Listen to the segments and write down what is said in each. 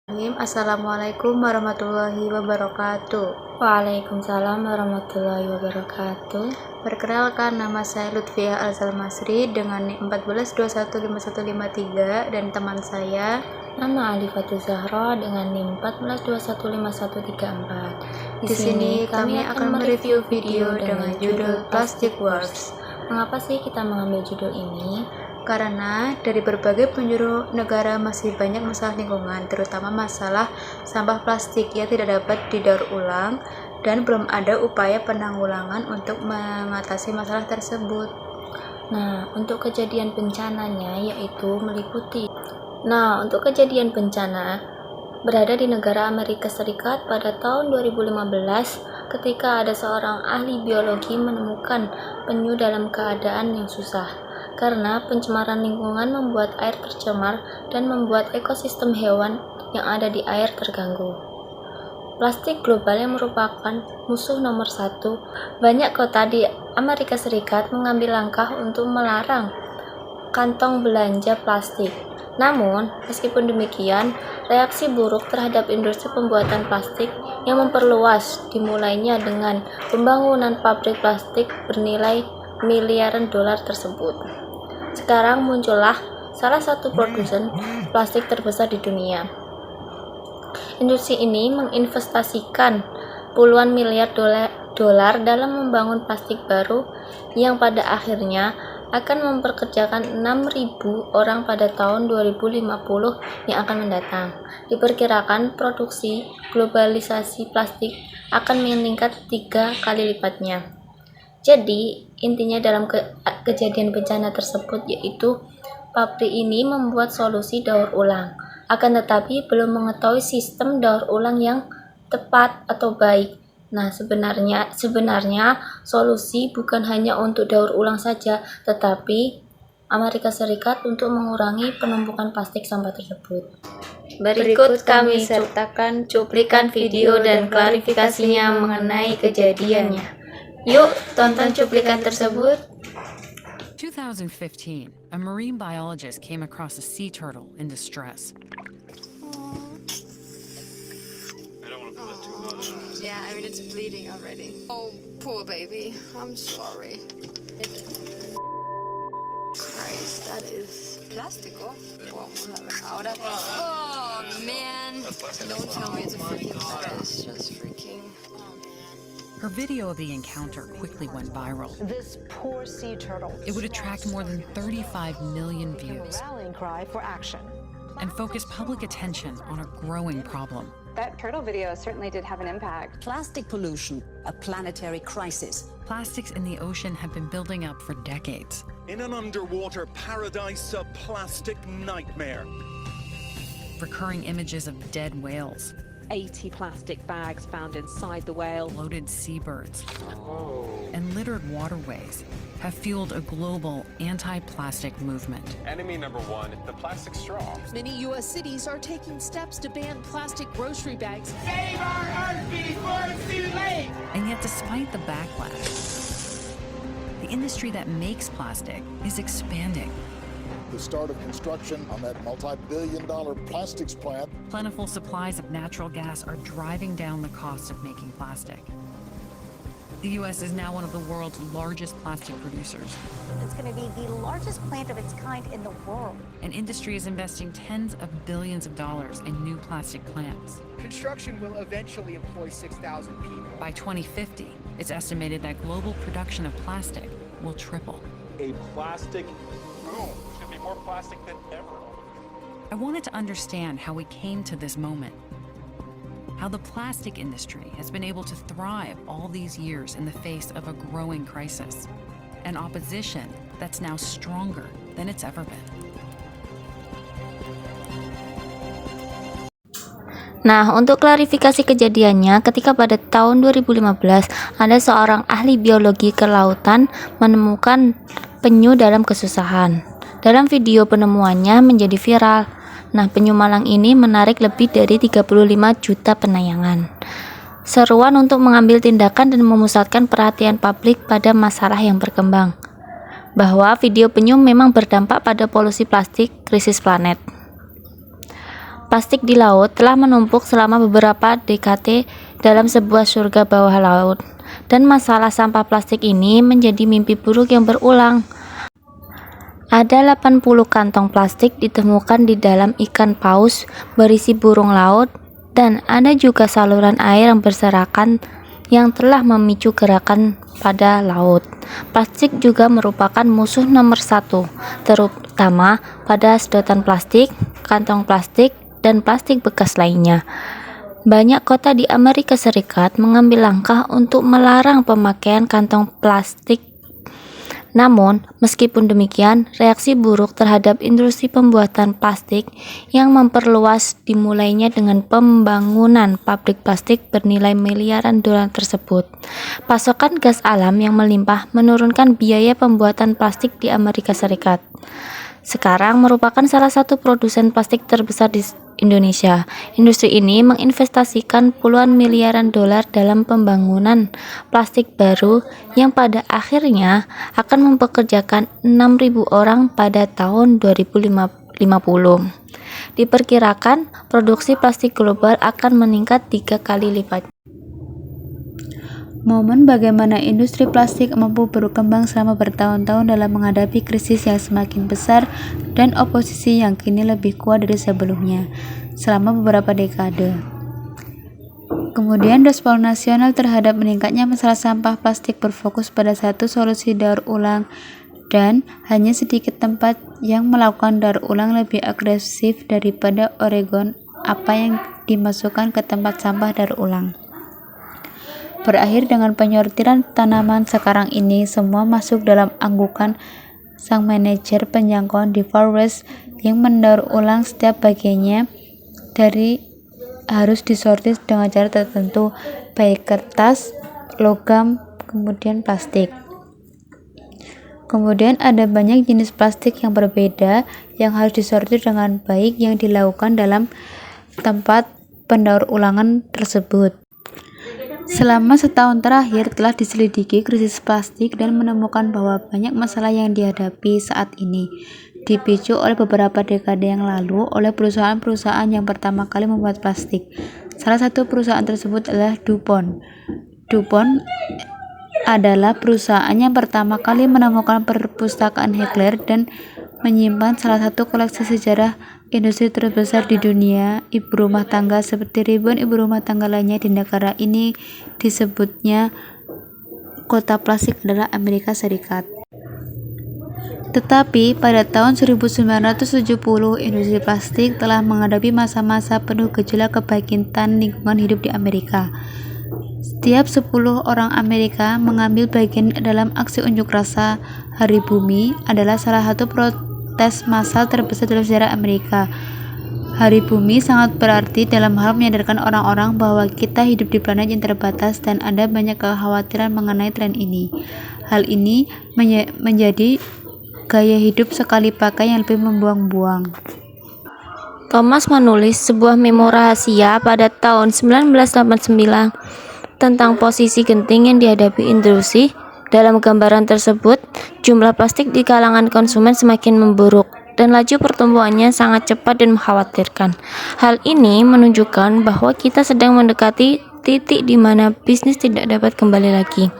Assalamualaikum warahmatullahi wabarakatuh. Waalaikumsalam warahmatullahi wabarakatuh. Perkenalkan, nama saya Lutfiah Al-Salmasri dengan NIK 14215153 dan teman saya Nama Alifatul Zahra dengan NIM 14215134. Di sini kami akan mereview video dengan judul Plastic Wars. Mengapa sih kita mengambil judul ini? Karena dari berbagai penjuru negara masih banyak masalah lingkungan, terutama masalah sampah plastik yang tidak dapat didaur ulang dan belum ada upaya penanggulangan untuk mengatasi masalah tersebut. Nah, untuk kejadian bencananya yaitu meliputi. Untuk kejadian bencana berada di negara Amerika Serikat pada tahun 2015 ketika ada seorang ahli biologi menemukan penyu dalam keadaan yang susah. Karena pencemaran lingkungan membuat air tercemar dan membuat ekosistem hewan yang ada di air terganggu. Plastik global yang merupakan musuh nomor satu, banyak kota di Amerika Serikat mengambil langkah untuk melarang kantong belanja plastik. Namun, meskipun demikian, reaksi buruk terhadap industri pembuatan plastik yang memperluas dimulainya dengan pembangunan pabrik plastik bernilai miliaran dolar tersebut. Sekarang muncullah salah satu produsen plastik terbesar di dunia. Industri ini menginvestasikan puluhan miliar dolar dalam membangun plastik baru yang pada akhirnya akan memperkerjakan 6.000 orang pada tahun 2050 yang akan mendatang. Diperkirakan produksi globalisasi plastik akan meningkat 3 kali lipatnya. Jadi, intinya dalam kejadian bencana tersebut yaitu pabrik ini membuat solusi daur ulang, akan tetapi belum mengetahui sistem daur ulang yang tepat atau baik. Nah, sebenarnya solusi bukan hanya untuk daur ulang saja, tetapi Amerika Serikat untuk mengurangi penumpukan plastik sampah tersebut. Berikut kami sertakan cuplikan video dan klarifikasinya mengenai kejadiannya. Yuk, tonton cuplikan tersebut. 2015, a marine biologist came across a sea turtle in distress. Yeah, I mean, it's bleeding already. Oh, poor baby. I'm sorry. Christ, that is plástico. Vamos a ver ahora. Oh, man. Don't tell me it's a freaking threat. It's just freaking... Her video of the encounter quickly went viral. This poor sea turtle. It would attract more than 35 million views A rallying cry for action. and focus public attention on a growing problem. That turtle video certainly did have an impact. Plastic pollution, a planetary crisis. Plastics in the ocean have been building up for decades. In an underwater paradise, a plastic nightmare. Recurring images of dead whales, 80 plastic bags found inside the whale. bloated seabirds, and littered waterways have fueled a global anti-plastic movement. Enemy number one, the plastic straw. Many U.S. cities are taking steps to ban plastic grocery bags. Save our Earth before it's too late! And yet, despite the backlash, the industry that makes plastic is expanding. The start of construction on that multi-billion-dollar plastics plant. Plentiful supplies of natural gas are driving down the cost of making plastic. The U.S. is now one of the world's largest plastic producers. It's going to be the largest plant of its kind in the world. An industry is investing tens of billions of dollars in new plastic plants. Construction will eventually employ 6,000 people. By 2050, it's estimated that global production of plastic will triple. A plastic boom. There's gonna be more plastic than ever. I wanted to understand how we came to this moment. How the plastic industry has been able to thrive all these years in the face of a growing crisis. An opposition that's now stronger than it's ever been. Nah, untuk klarifikasi kejadiannya, ketika pada tahun 2015 ada seorang ahli biologi kelautan menemukan penyu dalam kesusahan. Dalam video penemuannya menjadi viral. Nah, penyu malang ini menarik lebih dari 35 juta penayangan. Seruan untuk mengambil tindakan dan memusatkan perhatian publik pada masalah yang berkembang. Bahwa video penyu memang berdampak pada polusi plastik krisis planet. plastik di laut telah menumpuk selama beberapa dekade dalam sebuah surga bawah laut, dan masalah sampah plastik ini menjadi mimpi buruk yang berulang. Ada 80 kantong plastik ditemukan di dalam ikan paus berisi burung laut, dan ada juga saluran air yang berserakan yang telah memicu gerakan pada laut. Plastik juga merupakan musuh nomor 1, terutama pada sedotan plastik, kantong plastik, dan plastik bekas lainnya. Banyak kota di Amerika Serikat mengambil langkah untuk melarang pemakaian kantong plastik. Namun, meskipun demikian, reaksi buruk terhadap industri pembuatan plastik yang memperluas dimulainya dengan pembangunan pabrik plastik bernilai miliaran dolar tersebut. Pasokan gas alam yang melimpah menurunkan biaya pembuatan plastik di Amerika Serikat. Sekarang merupakan salah satu produsen plastik terbesar di Indonesia. Industri ini menginvestasikan puluhan miliaran dolar dalam pembangunan plastik baru yang pada akhirnya akan mempekerjakan 6.000 orang pada tahun 2050. Diperkirakan produksi plastik global akan meningkat 3 kali lipat. Momen bagaimana industri plastik mampu berkembang selama bertahun-tahun dalam menghadapi krisis yang semakin besar dan oposisi yang kini lebih kuat dari sebelumnya selama beberapa dekade. Kemudian respon nasional terhadap meningkatnya masalah sampah plastik berfokus pada satu solusi daur ulang, dan hanya sedikit tempat yang melakukan daur ulang lebih agresif daripada Oregon apa yang dimasukkan ke tempat sampah daur ulang. Berakhir dengan penyortiran tanaman. Sekarang ini semua masuk dalam anggukan sang manajer penjangkauan di Far West yang mendaur ulang setiap bagiannya dari harus disortir dengan cara tertentu, baik kertas, logam, kemudian plastik. Kemudian ada banyak jenis plastik yang berbeda yang harus disortir dengan baik yang dilakukan dalam tempat pendaur ulangan tersebut. Selama setahun terakhir telah diselidiki krisis plastik dan menemukan bahwa banyak masalah yang dihadapi saat ini dipicu oleh beberapa dekade yang lalu oleh perusahaan-perusahaan yang pertama kali membuat plastik. Salah satu perusahaan tersebut adalah DuPont. DuPont adalah perusahaan yang pertama kali menemukan perpustakaan Heckler dan menyimpan salah satu koleksi sejarah industri terbesar di dunia. Ibu rumah tangga seperti ribuan ibu rumah tangga lainnya di negara ini disebutnya kota plastik adalah Amerika Serikat. Tetapi pada tahun 1970 industri plastik telah menghadapi masa-masa penuh gejolak kebangkitan lingkungan hidup di Amerika. Setiap 10 orang Amerika mengambil bagian dalam aksi unjuk rasa Hari Bumi adalah salah satu protes massal terbesar dalam sejarah Amerika. Hari Bumi sangat berarti dalam hal menyadarkan orang-orang bahwa kita hidup di planet yang terbatas dan ada banyak kekhawatiran mengenai tren ini. Hal ini menjadi gaya hidup sekali pakai yang lebih membuang-buang. Thomas menulis sebuah memo rahasia pada tahun 1989 tentang posisi genting yang dihadapi industri. Dalam gambaran tersebut, jumlah plastik di kalangan konsumen semakin memburuk dan laju pertumbuhannya sangat cepat dan mengkhawatirkan. Hal ini menunjukkan bahwa kita sedang mendekati titik di mana bisnis tidak dapat kembali lagi.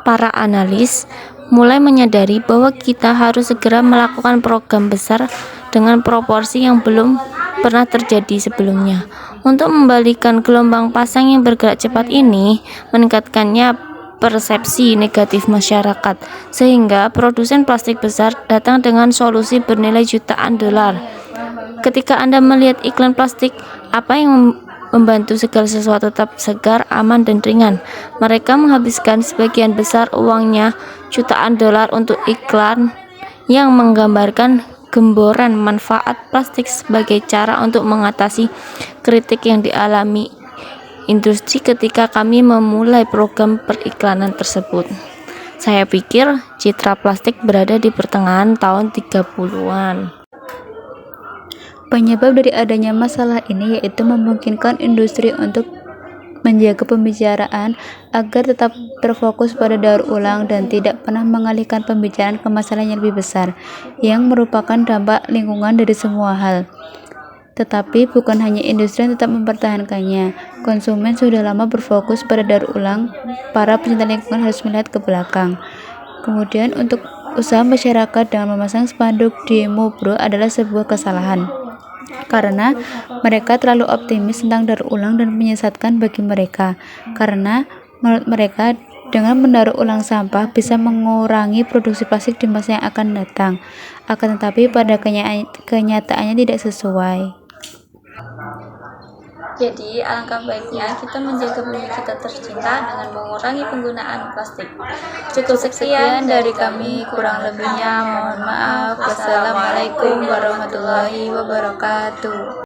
Para analis mulai menyadari bahwa kita harus segera melakukan program besar dengan proporsi yang belum pernah terjadi sebelumnya. Untuk membalikan gelombang pasang yang bergerak cepat ini, meningkatkannya persepsi negatif masyarakat, sehingga produsen plastik besar datang dengan solusi bernilai jutaan dolar. Ketika Anda melihat iklan plastik, apa yang membantu segala sesuatu tetap segar, aman, dan ringan? Mereka menghabiskan sebagian besar uangnya, jutaan dolar, untuk iklan yang menggambarkan gemboran manfaat plastik sebagai cara untuk mengatasi kritik yang dialami industri ketika kami memulai program periklanan tersebut. Saya pikir citra plastik berada di pertengahan tahun 30-an. Penyebab dari adanya masalah ini yaitu memungkinkan industri untuk menjaga pembicaraan agar tetap terfokus pada daur ulang dan tidak pernah mengalihkan pembicaraan ke masalah yang lebih besar yang merupakan dampak lingkungan dari semua hal. Tetapi bukan hanya industri yang tetap mempertahankannya. Konsumen sudah lama berfokus pada daur ulang. Para pencinta lingkungan harus melihat ke belakang. Kemudian untuk usaha masyarakat dengan memasang spanduk demo bro adalah sebuah kesalahan. Karena mereka terlalu optimis tentang daur ulang dan menyesatkan bagi mereka. Karena menurut mereka dengan mendaur ulang sampah bisa mengurangi produksi plastik di masa yang akan datang. Akan tetapi pada kenyataannya tidak sesuai. Jadi, alangkah baiknya kita menjaga bumi kita tercinta dengan mengurangi penggunaan plastik. Cukup sekian dari kami, kurang lebihnya mohon maaf. Wassalamualaikum warahmatullahi wabarakatuh.